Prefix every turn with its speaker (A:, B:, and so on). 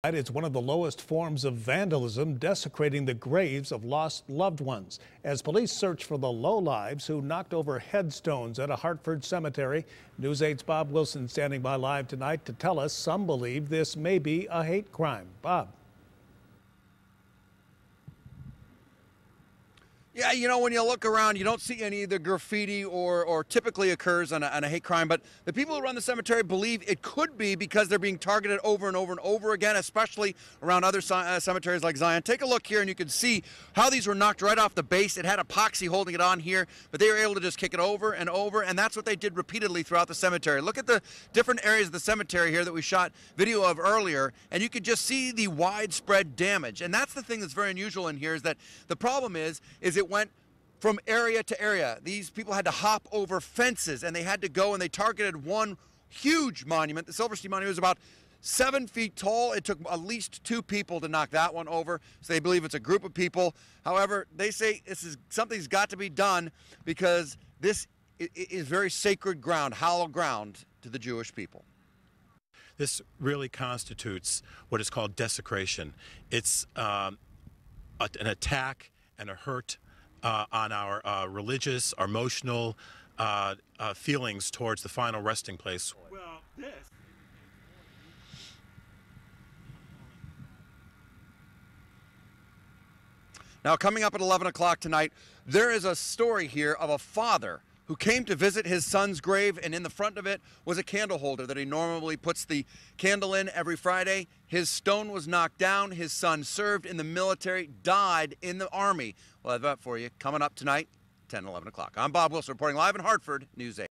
A: It's one of the lowest forms of vandalism, desecrating the graves of lost loved ones. As police search for the lowlives who knocked over headstones at a Hartford cemetery, News 8's Bob Wilson standing by live tonight to tell us some believe this may be a hate crime. Bob.
B: Yeah, you know, when you look around, you don't see any of the graffiti or typically occurs on a hate crime, but the people who run the cemetery believe it could be because they're being targeted over and over and over again, especially around other cemeteries like Zion. Take a look here and you can see how these were knocked right off the base. It had epoxy holding it on here, but they were able to just kick it over and over, and that's what they did repeatedly throughout the cemetery. Look at the different areas of the cemetery here that we shot video of earlier, and you could just see the widespread damage. And that's the thing that's very unusual in here, is that the problem is it went from area to area. These people had to hop over fences, and they had to go and they targeted one huge monument. The Silverstein Monument was about 7 feet tall. It took at least 2 people to knock that one over, so they believe it's a group of people. However, they say something's got to be done because this is very sacred ground, hallowed ground to the Jewish people.
C: This really constitutes what is called desecration. It's an attack and a hurt on our religious, our emotional feelings towards the final resting place.
D: Well, this.
B: Now, coming up at 11 o'clock tonight, there is a story here of a father who came to visit his son's grave, and in the front of it was a candle holder that he normally puts the candle in every Friday. His stone was knocked down. His son served in the military, died in the Army. We'll have that for you coming up tonight, 10, 11 o'clock. I'm Bob Wilson reporting live in Hartford, News 8.